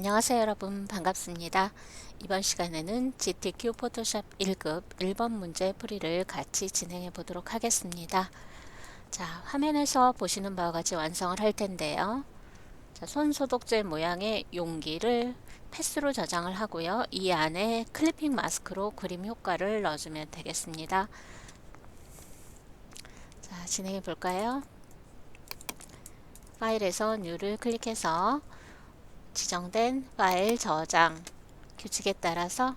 안녕하세요 여러분, 반갑습니다. 이번 시간에는 GTQ 포토샵 1급 1번 문제 풀이를 같이 진행해 보도록 하겠습니다. 자, 화면에서 보시는 바와 같이 완성을 할 텐데요. 자, 손 소독제 모양의 용기를 패스로 저장을 하고요. 이 안에 클리핑 마스크로 그림 효과를 넣어주면 되겠습니다. 자, 진행해 볼까요? 파일에서 New를 클릭해서 지정된 파일 저장 규칙에 따라서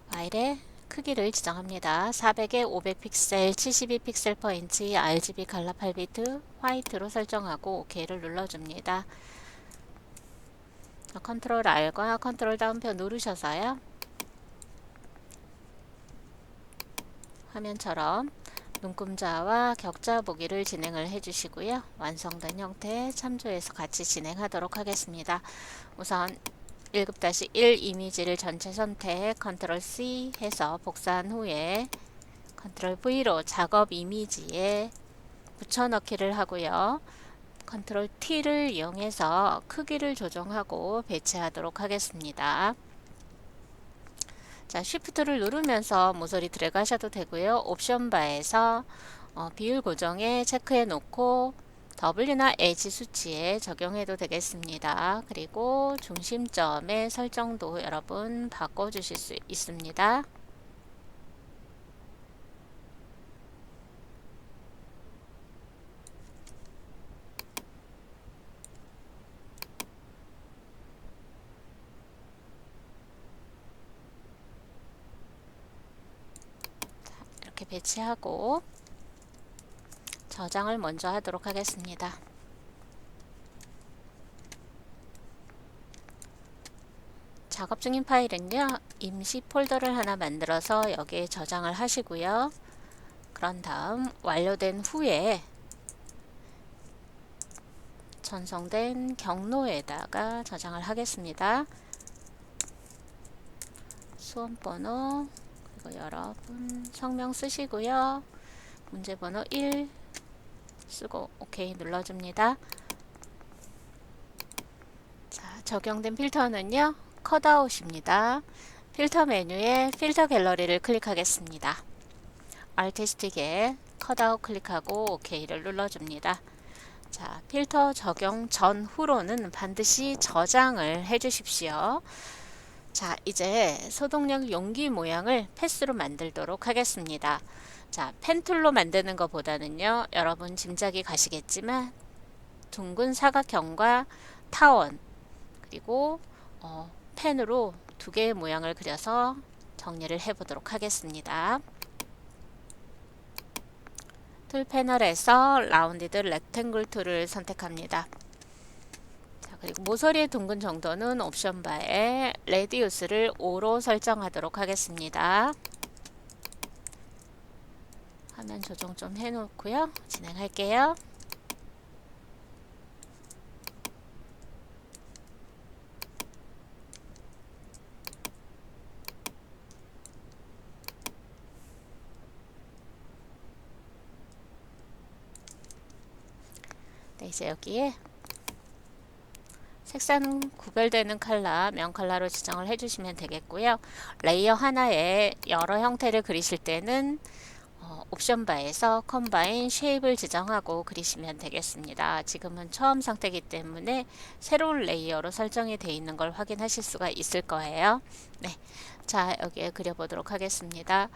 파일의 크기를 지정합니다. 400에 500픽셀, 72픽셀 per inch, RGB 칼라 8비트, 화이트로 설정하고 OK를 눌러줍니다. 컨트롤 R과 컨트롤 다운표 누르셔서요. 화면처럼 눈금자와 격자 보기를 진행을 해주시고요. 완성된 형태 참조해서 같이 진행하도록 하겠습니다. 우선 1급-1 이미지를 전체 선택, 컨트롤 C 해서 복사한 후에 컨트롤 V로 작업 이미지에 붙여넣기를 하고요. 컨트롤 T를 이용해서 크기를 조정하고 배치하도록 하겠습니다. 자, Shift를 누르면서 모서리 드래그 하셔도 되고요. 옵션 바에서 비율 고정에 체크해 놓고 W나 H 수치에 적용해도 되겠습니다. 그리고 중심점의 설정도 여러분 바꿔주실 수 있습니다. 이렇게 배치하고 저장을 먼저 하도록 하겠습니다. 작업 중인 파일은요, 임시 폴더를 하나 만들어서 여기에 저장을 하시고요. 그런 다음 완료된 후에 전송된 경로에다가 저장을 하겠습니다. 수험번호, 그리고 여러분 성명 쓰시고요. 문제번호 1 쓰고 OK 눌러줍니다. 자, 적용된 필터는요, 컷아웃입니다. 필터 메뉴에 필터 갤러리를 클릭하겠습니다. Alt 스틱에 컷아웃 클릭하고 OK를 눌러줍니다. 자, 필터 적용 전후로는 반드시 저장을 해 주십시오. 자, 이제 소독약 용기 모양을 패스로 만들도록 하겠습니다. 자, 펜툴로 만드는 것보다는요, 여러분 짐작이 가시겠지만 둥근 사각형과 타원 그리고 펜으로 두 개의 모양을 그려서 정리를 해 보도록 하겠습니다. 툴 패널에서 라운디드 렉탱글 툴을 선택합니다. 자, 그리고 모서리의 둥근 정도는 옵션 바에 레디우스를 5로 설정하도록 하겠습니다. 화면 조정 좀 해놓고요. 진행할게요. 네, 이제 여기에 색상 구별되는 컬러, 면 컬러로 지정을 해주시면 되겠고요. 레이어 하나에 여러 형태를 그리실 때는 옵션 바에서 컴바인 쉐입을 지정하고 그리시면 되겠습니다. 지금은 처음 상태이기 때문에 새로운 레이어로 설정이 되어 있는 걸 확인하실 수가 있을 거예요. 네, 자, 여기에 그려보도록 하겠습니다.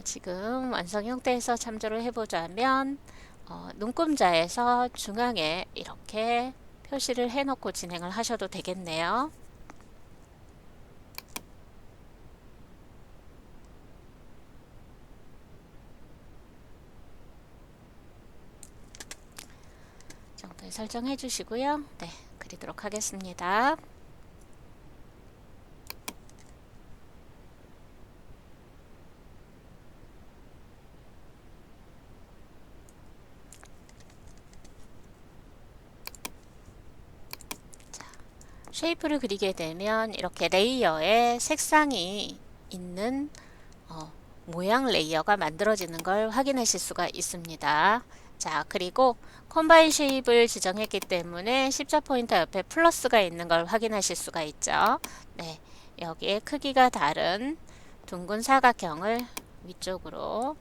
지금 완성 형태에서 참조를 해보자면 눈금자에서 중앙에 이렇게 표시를 해놓고 진행을 하셔도 되겠네요. 정도에 설정해 주시고요. 네, 그리도록 하겠습니다. 쉐이프를 그리게 되면 이렇게 레이어에 색상이 있는 모양 레이어가 만들어지는 걸 확인하실 수가 있습니다. 자, 그리고 컴바인 쉐입을 지정했기 때문에 십자포인터 옆에 플러스가 있는 걸 확인하실 수가 있죠. 네, 여기에 크기가 다른 둥근 사각형을 위쪽으로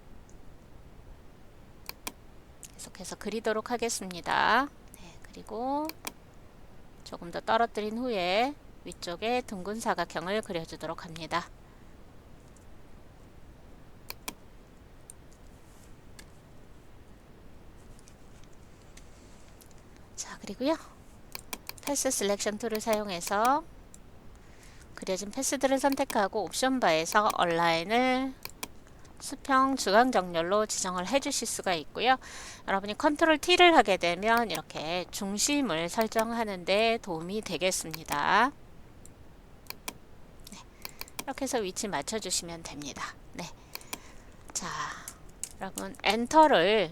계속해서 그리도록 하겠습니다. 네, 그리고 조금 더 떨어뜨린 후에 위쪽에 둥근 사각형을 그려주도록 합니다. 자, 그리고요. 패스 셀렉션 툴을 사용해서 그려진 패스들을 선택하고 옵션 바에서 얼라인을 수평 주간 정렬로 지정을 해 주실 수가 있고요. 여러분이 컨트롤 T를 하게 되면 이렇게 중심을 설정하는 데 도움이 되겠습니다. 네, 이렇게 해서 위치 맞춰 주시면 됩니다. 네. 자, 여러분 엔터를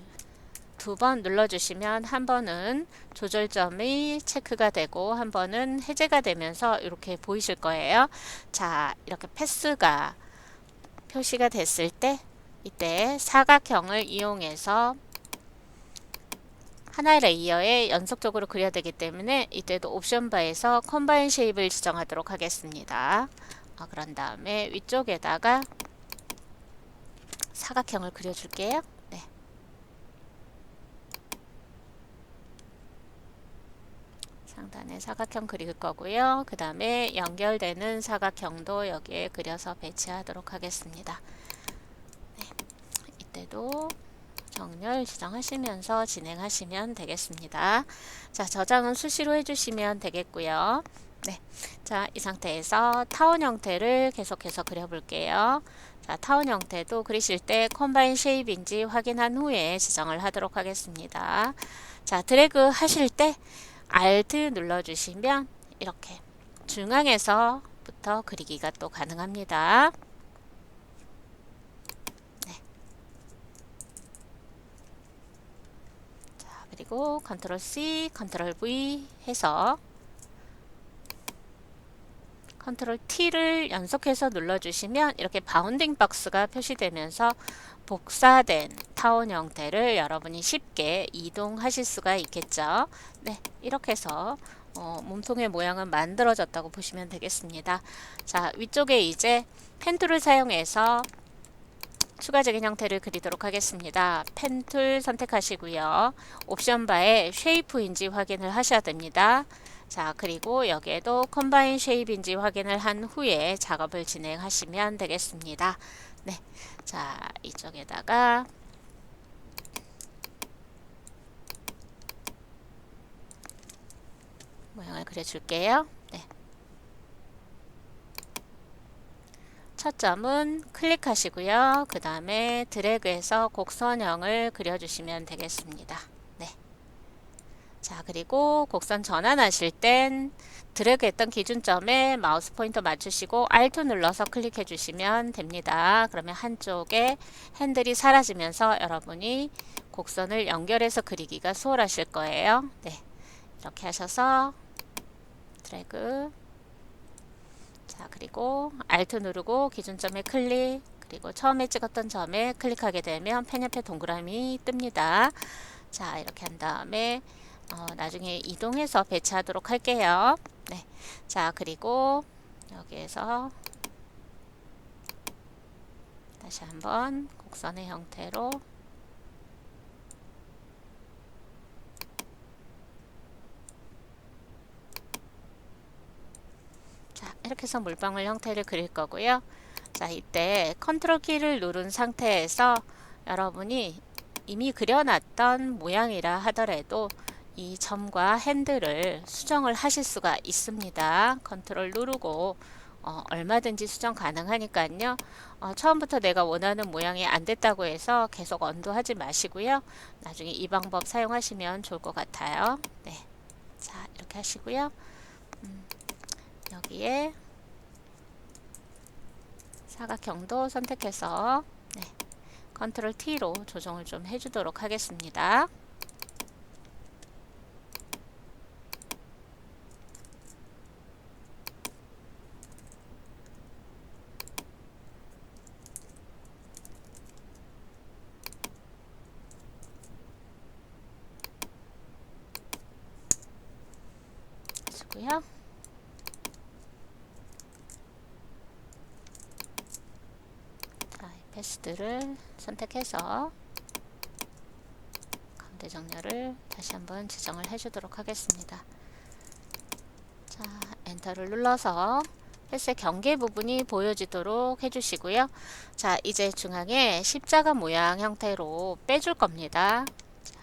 두 번 눌러주시면 한 번은 조절점이 체크가 되고 한 번은 해제가 되면서 이렇게 보이실 거예요. 자, 이렇게 패스가 표시가 됐을 때 이때 사각형을 이용해서 하나의 레이어에 연속적으로 그려야 되기 때문에 이때도 옵션 바에서 컴바인 쉐입을 지정하도록 하겠습니다. 그런 다음에 위쪽에다가 사각형을 그려줄게요. 네. 상단에 사각형 그릴 거고요. 그 다음에 연결되는 사각형도 여기에 그려서 배치하도록 하겠습니다. 네. 이때도 정렬 지정하시면서 진행하시면 되겠습니다. 자, 저장은 수시로 해주시면 되겠고요. 네, 자, 이 상태에서 타원 형태를 계속해서 그려볼게요. 자, 타원 형태도 그리실 때 컴바인 쉐입인지 확인한 후에 지정을 하도록 하겠습니다. 자, 드래그 하실 때 Alt 눌러주시면 이렇게 중앙에서부터 그리기가 또 가능합니다. 그리고 컨트롤 C, 컨트롤 V 해서 컨트롤 T를 연속해서 눌러주시면 이렇게 바운딩 박스가 표시되면서 복사된 타원 형태를 여러분이 쉽게 이동하실 수가 있겠죠. 네, 이렇게 해서 몸통의 모양은 만들어졌다고 보시면 되겠습니다. 자, 위쪽에 이제 펜 툴을 사용해서 추가적인 형태를 그리도록 하겠습니다. 펜 툴 선택하시고요. 옵션 바에 쉐이프인지 확인을 하셔야 됩니다. 자, 그리고 여기에도 컴바인 쉐입인지 확인을 한 후에 작업을 진행하시면 되겠습니다. 네, 자, 이쪽에다가 모양을 그려줄게요. 네. 첫 점은 클릭하시고요. 그 다음에 드래그해서 곡선형을 그려주시면 되겠습니다. 네. 자, 그리고 곡선 전환하실 땐 드래그했던 기준점에 마우스 포인터 맞추시고 Alt 눌러서 클릭해 주시면 됩니다. 그러면 한쪽에 핸들이 사라지면서 여러분이 곡선을 연결해서 그리기가 수월하실 거예요. 네. 이렇게 하셔서 드래그, 자, 그리고 Alt 누르고 기준점에 클릭, 그리고 처음에 찍었던 점에 클릭하게 되면 펜 옆에 동그라미 뜹니다. 자, 이렇게 한 다음에 나중에 이동해서 배치하도록 할게요. 네. 자, 그리고 여기에서 다시 한번 곡선의 형태로 자, 이렇게 해서 물방울 형태를 그릴 거고요. 자, 이때 컨트롤 키를 누른 상태에서 여러분이 이미 그려놨던 모양이라 하더라도 이 점과 핸들을 수정을 하실 수가 있습니다. 컨트롤 누르고 얼마든지 수정 가능하니까요. 처음부터 내가 원하는 모양이 안 됐다고 해서 계속 언두하지 마시고요. 나중에 이 방법 사용하시면 좋을 것 같아요. 네, 자, 이렇게 하시고요. 여기에 사각형도 선택해서 네, 컨트롤 T로 조정을 좀 해주도록 하겠습니다. 주시고요. 자, 이 패스들을 선택해서 가운데 정렬을 다시 한번 지정을 해주도록 하겠습니다. 자, 엔터를 눌러서 패스의 경계 부분이 보여지도록 해주시고요. 자, 이제 중앙에 십자가 모양 형태로 빼줄 겁니다. 자,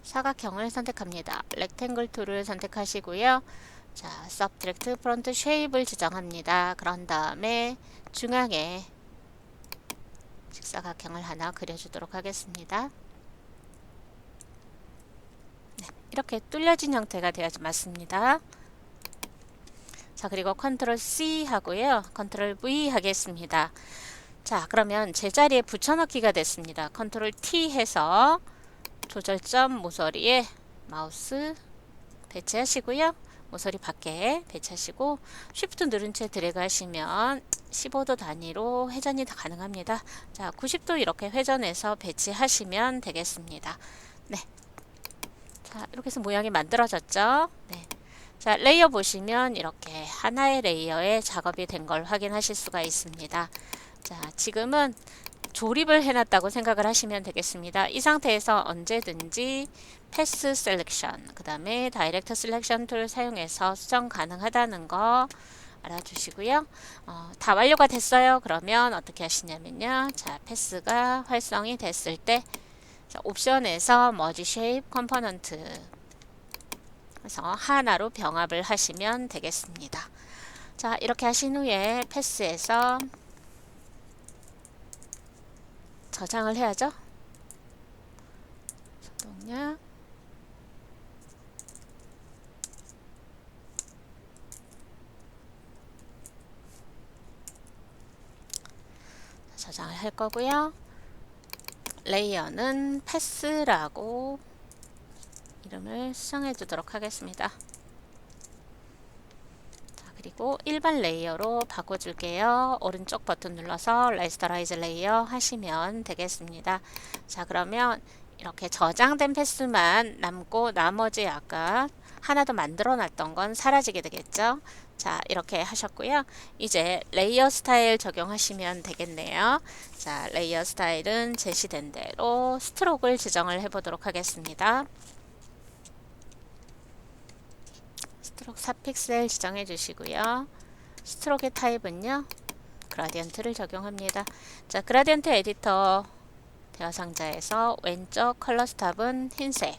사각형을 선택합니다. 렉탱글 툴을 선택하시고요. 자, Subtract Front Shape을 지정합니다. 그런 다음에 중앙에 직사각형을 하나 그려주도록 하겠습니다. 네, 이렇게 뚫려진 형태가 되어야지 맞습니다. 자, 그리고 컨트롤 C 하고요. 컨트롤 V 하겠습니다. 자, 그러면 제자리에 붙여넣기가 됐습니다. 컨트롤 T 해서 조절점 모서리에 마우스 배치하시고요. 모서리 밖에 배치하시고 쉬프트 누른 채 드래그 하시면 15도 단위로 회전이 가능합니다. 자, 90도 이렇게 회전해서 배치하시면 되겠습니다. 네. 자, 이렇게 해서 모양이 만들어졌죠. 네. 자, 레이어 보시면 이렇게 하나의 레이어에 작업이 된 걸 확인하실 수가 있습니다. 자, 지금은 조립을 해놨다고 생각을 하시면 되겠습니다. 이 상태에서 언제든지 패스 셀렉션, 그 다음에 다이렉트 셀렉션 툴 사용해서 수정 가능하다는 거 알아주시고요. 다 완료가 됐어요. 그러면 어떻게 하시냐면요. 자, 패스가 활성이 됐을 때 자, 옵션에서 머지 쉐입 컴포넌트 그래서 하나로 병합을 하시면 되겠습니다. 자, 이렇게 하신 후에 패스에서 저장을 해야죠. 소독약 저장을 할 거고요. 레이어는 패스라고 이름을 수정해 두도록 하겠습니다. 자, 그리고 일반 레이어로 바꿔줄게요. 오른쪽 버튼 눌러서 라이스터라이즈 레이어 하시면 되겠습니다. 자, 그러면 이렇게 저장된 패스만 남고 나머지 아까 하나 더 만들어 놨던 건 사라지게 되겠죠. 자, 이렇게 하셨고요. 이제 레이어 스타일 적용하시면 되겠네요. 자, 레이어 스타일은 제시된 대로 스트로크를 지정을 해 보도록 하겠습니다. 스트로크 4픽셀 지정해 주시고요. 스트로크의 타입은요. 그라디언트를 적용합니다. 자, 그라디언트 에디터 대화 상자에서 왼쪽 컬러 스탑은 흰색,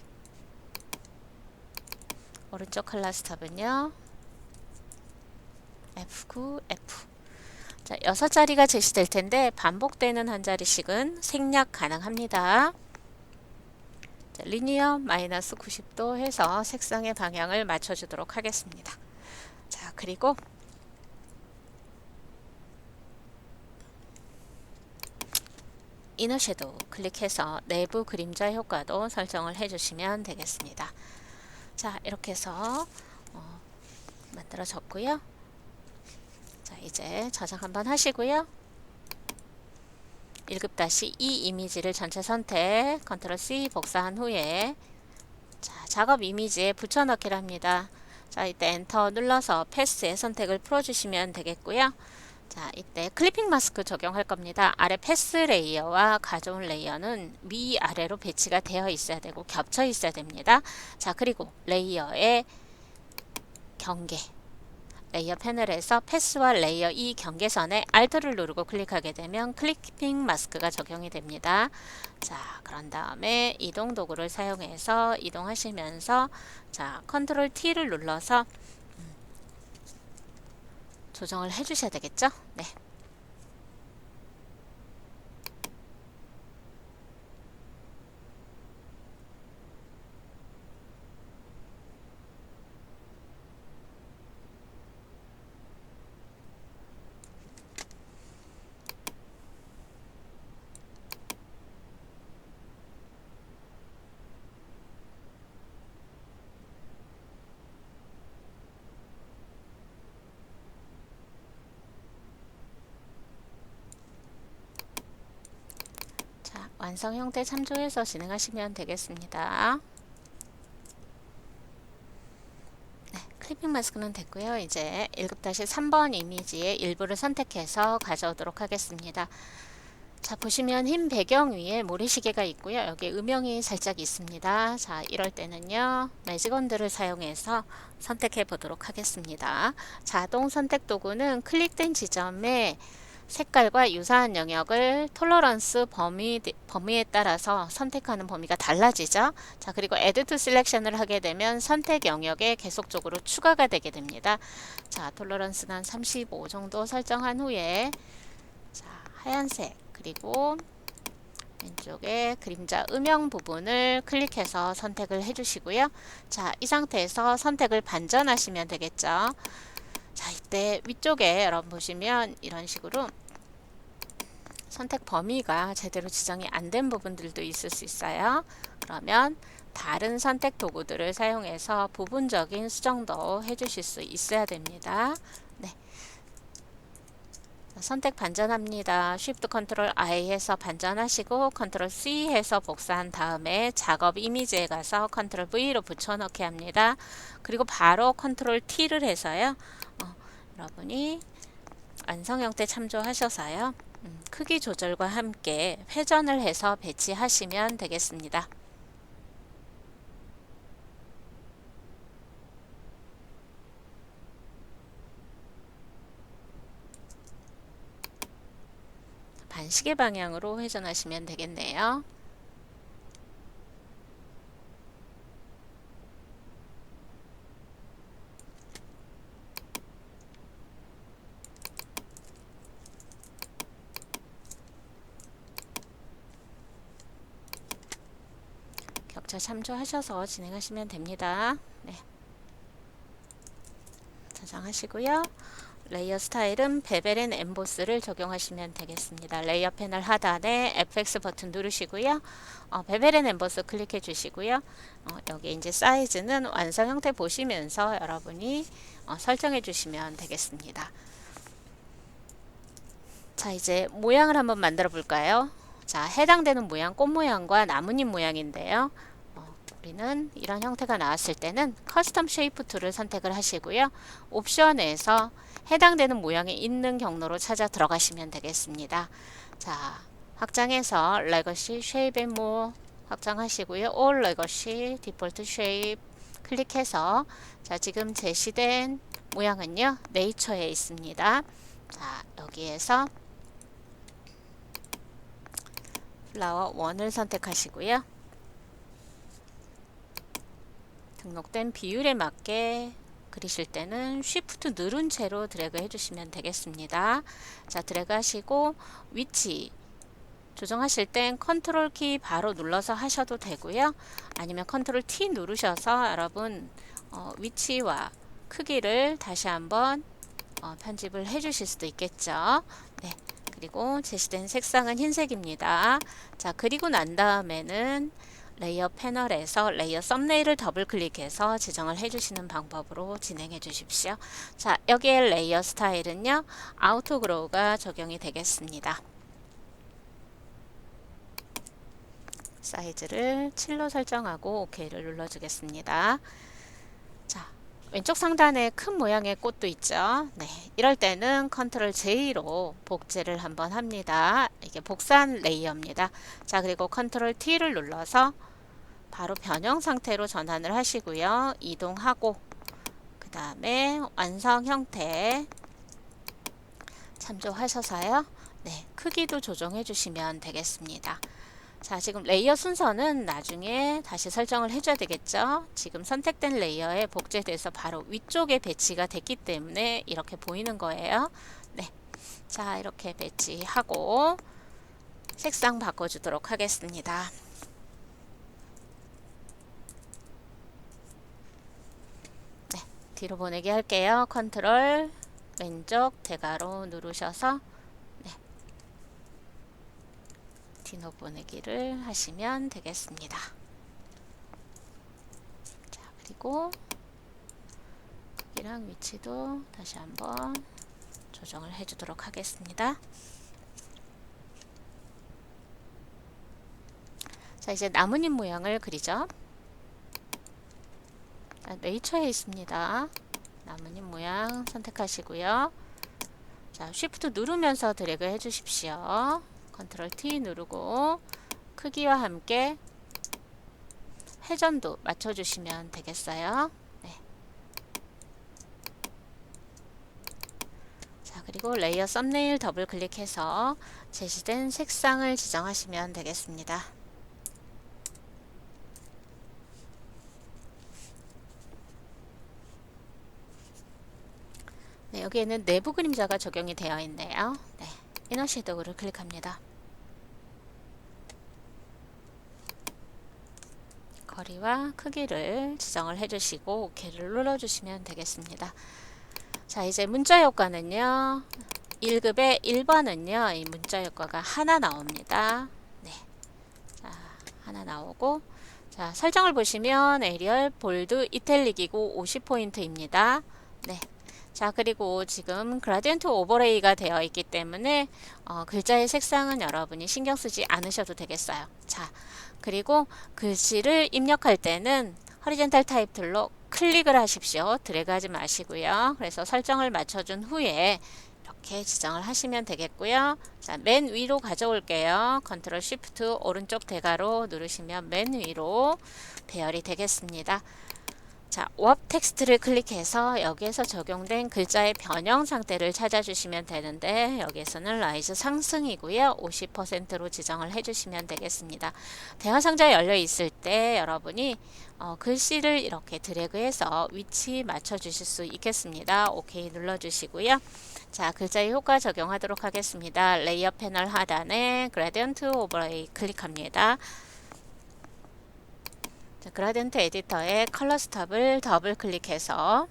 오른쪽 컬러 스탑은요. F9, F. 자, 6자리가 제시될 텐데 반복되는 한 자리씩은 생략 가능합니다. 자, 리니어 마이너스 90도 해서 색상의 방향을 맞춰주도록 하겠습니다. 자, 그리고 이너 섀도우 클릭해서 내부 그림자 효과도 설정을 해주시면 되겠습니다. 자, 이렇게 해서 만들어졌고요. 자, 이제 저장 한번 하시고요. 1급-2 이미지를 전체 선택, 컨트롤 C 복사한 후에 자, 작업 이미지에 붙여넣기를 합니다. 자, 이때 엔터 눌러서 패스의 선택을 풀어주시면 되겠고요. 자, 이때 클리핑 마스크 적용할 겁니다. 아래 패스 레이어와 가져온 레이어는 위아래로 배치가 되어 있어야 되고 겹쳐 있어야 됩니다. 자, 그리고 레이어의 경계 레이어 패널에서 패스와 레이어 2 경계선에 Alt를 누르고 클릭하게 되면 클리핑 마스크가 적용이 됩니다. 자, 그런 다음에 이동 도구를 사용해서 이동하시면서 자, 컨트롤 T를 눌러서 조정을 해 주셔야 되겠죠? 네. 자, 완성 형태 참조해서 진행하시면 되겠습니다. 네, 클리핑 마스크는 됐고요. 이제 1급-3번 이미지의 일부를 선택해서 가져오도록 하겠습니다. 자, 보시면 흰 배경 위에 모래시계가 있고요. 여기 음영이 살짝 있습니다. 자, 이럴 때는요, 매직원들을 사용해서 선택해 보도록 하겠습니다. 자동 선택 도구는 클릭된 지점에 색깔과 유사한 영역을 톨러런스 범위에 따라서 선택하는 범위가 달라지죠. 자, 그리고 Add to Selection을 하게 되면 선택 영역에 계속적으로 추가가 되게 됩니다. 자, 톨러런스는 한 35 정도 설정한 후에 자, 하얀색 그리고 왼쪽에 그림자 음영 부분을 클릭해서 선택을 해주시고요. 자, 이 상태에서 선택을 반전하시면 되겠죠. 자, 이때 위쪽에 여러분 보시면 이런 식으로 선택 범위가 제대로 지정이 안 된 부분들도 있을 수 있어요. 그러면 다른 선택 도구들을 사용해서 부분적인 수정도 해주실 수 있어야 됩니다. 네. 선택 반전합니다. Shift Ctrl I 해서 반전하시고 Ctrl C 해서 복사한 다음에 작업 이미지에 가서 Ctrl V로 붙여넣기 합니다. 그리고 바로 Ctrl T를 해서요. 여러분이 완성 형태 참조하셔서요. 크기 조절과 함께 회전을 해서 배치하시면 되겠습니다. 반시계 방향으로 회전하시면 되겠네요. 격차 참조하셔서 진행하시면 됩니다. 네. 저장하시고요. 레이어 스타일은 베벨 앤 엠보스를 적용하시면 되겠습니다. 레이어 패널 하단에 FX 버튼 누르시고요. 베벨 앤 엠보스 클릭해 주시고요. 여기 이제 사이즈는 완성 형태 보시면서 여러분이 설정해 주시면 되겠습니다. 자, 이제 모양을 한번 만들어 볼까요? 자, 해당되는 모양, 꽃 모양과 나뭇잎 모양인데요. 우리는 이런 형태가 나왔을 때는 커스텀 쉐이프 툴을 선택을 하시고요. 옵션에서 해당되는 모양이 있는 경로로 찾아 들어가시면 되겠습니다. 자, 확장해서 레거시 쉐입 앤 모어 확장하시고요. 올 레거시 디폴트 쉐입 클릭해서 자, 지금 제시된 모양은요. 네이처에 있습니다. 자, 여기에서 플라워 1을 선택하시고요. 등록된 비율에 맞게 그리실 때는 Shift 누른 채로 드래그 해주시면 되겠습니다. 자, 드래그 하시고 위치 조정하실 땐 컨트롤 키 바로 눌러서 하셔도 되고요. 아니면 컨트롤 T 누르셔서 여러분 위치와 크기를 다시 한번 편집을 해 주실 수도 있겠죠. 네. 그리고 제시된 색상은 흰색입니다. 자, 그리고 난 다음에는 레이어 패널에서 레이어 썸네일을 더블 클릭해서 지정을 해주시는 방법으로 진행해 주십시오. 자, 여기에 레이어 스타일은요, 아우토그로우가 적용이 되겠습니다. 사이즈를 7로 설정하고 OK를 눌러주겠습니다. 자, 왼쪽 상단에 큰 모양의 꽃도 있죠. 네, 이럴 때는 컨트롤 J로 복제를 한번 합니다. 이게 복사한 레이어입니다. 자, 그리고 컨트롤 T를 눌러서 바로 변형 상태로 전환을 하시고요. 이동하고 그 다음에 완성 형태 참조하셔서요. 네, 크기도 조정해 주시면 되겠습니다. 자, 지금 레이어 순서는 나중에 다시 설정을 해줘야 되겠죠. 지금 선택된 레이어에 복제돼서 바로 위쪽에 배치가 됐기 때문에 이렇게 보이는 거예요. 네, 자, 이렇게 배치하고 색상 바꿔주도록 하겠습니다. 네, 뒤로 보내기 할게요. 컨트롤 왼쪽 대괄호 누르셔서 뒤로 보내기를 하시면 되겠습니다. 자, 그리고 크기랑 위치도 다시 한번 조정을 해주도록 하겠습니다. 자, 이제 나뭇잎 모양을 그리죠. 자, 네이처에 있습니다. 나뭇잎 모양 선택하시고요. 자, Shift 누르면서 드래그 해주십시오. 컨트롤 T 누르고 크기와 함께 회전도 맞춰주시면 되겠어요. 네. 자, 그리고 레이어 썸네일 더블 클릭해서 제시된 색상을 지정하시면 되겠습니다. 네, 여기에는 내부 그림자가 적용이 되어 있네요. 네, 이너 섀도우를 클릭합니다. 거리와 크기를 지정을 해주시고 OK를 눌러주시면 되겠습니다. 자, 이제 문자 효과는요. 1급의 1번은요. 이 문자 효과가 하나 나옵니다. 네, 자, 하나 나오고 자, 설정을 보시면 에리얼, 볼드, 이탈릭이고 50포인트입니다. 네. 자, 그리고 지금 그라디언트 오버레이가 되어 있기 때문에 글자의 색상은 여러분이 신경 쓰지 않으셔도 되겠어요. 자, 그리고 글씨를 입력할 때는 허리젠탈 타입 툴로 클릭을 하십시오. 드래그 하지 마시고요. 그래서 설정을 맞춰준 후에 이렇게 지정을 하시면 되겠고요. 자, 맨 위로 가져올게요. 컨트롤 쉬프트 오른쪽 대괄호 누르시면 맨 위로 배열이 되겠습니다. 자, 왑 텍스트를 클릭해서 여기에서 적용된 글자의 변형 상태를 찾아주시면 되는데 여기에서는 라이즈 상승이고요. 50%로 지정을 해주시면 되겠습니다. 대화 상자 열려 있을 때 여러분이 글씨를 이렇게 드래그해서 위치 맞춰 주실 수 있겠습니다. OK 눌러주시고요. 자, 글자의 효과 적용하도록 하겠습니다. 레이어 패널 하단에 그라디언트 오버레이 클릭합니다. 자, 그라디언트 에디터에 컬러 스탑을 더블 클릭해서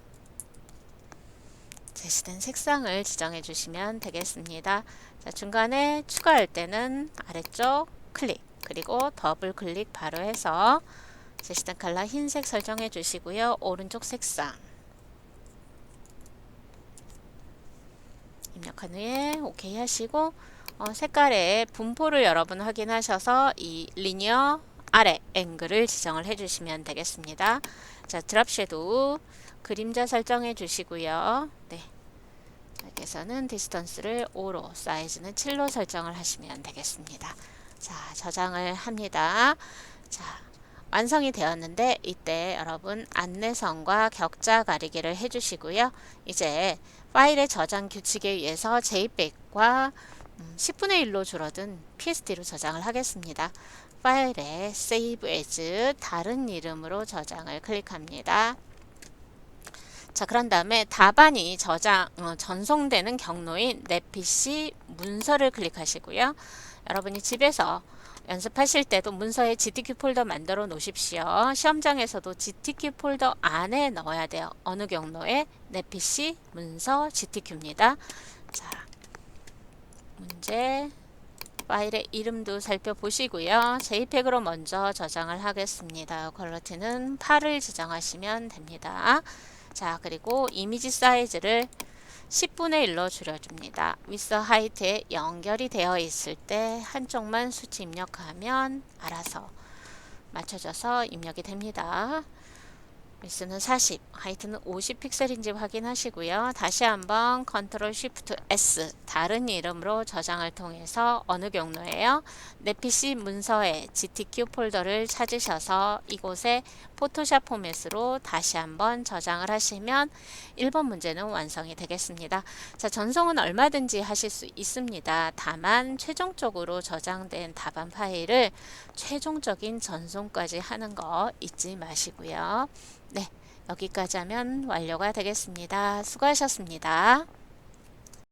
제시된 색상을 지정해 주시면 되겠습니다. 자, 중간에 추가할 때는 아래쪽 클릭 그리고 더블 클릭 바로 해서 제시된 컬러 흰색 설정해 주시고요. 오른쪽 색상 입력한 후에 OK 하시고 색깔의 분포를 여러분 확인하셔서 이 리니어 아래 앵글을 지정을 해주시면 되겠습니다. 자, 드랍 섀도우 그림자 설정해 주시고요. 네. 여기서는 디스턴스를 5로 사이즈는 7로 설정을 하시면 되겠습니다. 자, 저장을 합니다. 자, 완성이 되었는데 이때 여러분 안내선과 격자 가리기를 해주시고요. 이제 파일의 저장 규칙에 의해서 JPEG과 10분의 1로 줄어든 PSD로 저장을 하겠습니다. 파일에 Save as 다른 이름으로 저장을 클릭합니다. 자, 그런 다음에 답안이 전송되는 경로인 내 PC 문서를 클릭하시고요. 여러분이 집에서 연습하실 때도 문서에 GTQ 폴더 만들어 놓으십시오. 시험장에서도 GTQ 폴더 안에 넣어야 돼요. 어느 경로에? 내 PC 문서 GTQ입니다. 자, 문제 파일의 이름도 살펴보시고요. JPEG으로 먼저 저장을 하겠습니다. 퀄리티는 8을 지정하시면 됩니다. 자, 그리고 이미지 사이즈를 10분의 1로 줄여줍니다. 위스 하이트에 연결이 되어 있을 때 한쪽만 수치 입력하면 알아서 맞춰져서 입력이 됩니다. 위스는 40, 하이트는 50 픽셀인지 확인하시고요. 다시 한번 컨트롤 쉬프트 S 다른 이름으로 저장을 통해서 어느 경로예요? 내 PC 문서에 GTQ 폴더를 찾으셔서 이곳에 포토샵 포맷으로 다시 한번 저장을 하시면 1번 문제는 완성이 되겠습니다. 자, 전송은 얼마든지 하실 수 있습니다. 다만 최종적으로 저장된 답안 파일을 최종적인 전송까지 하는 거 잊지 마시고요. 네, 여기까지 하면 완료가 되겠습니다. 수고하셨습니다.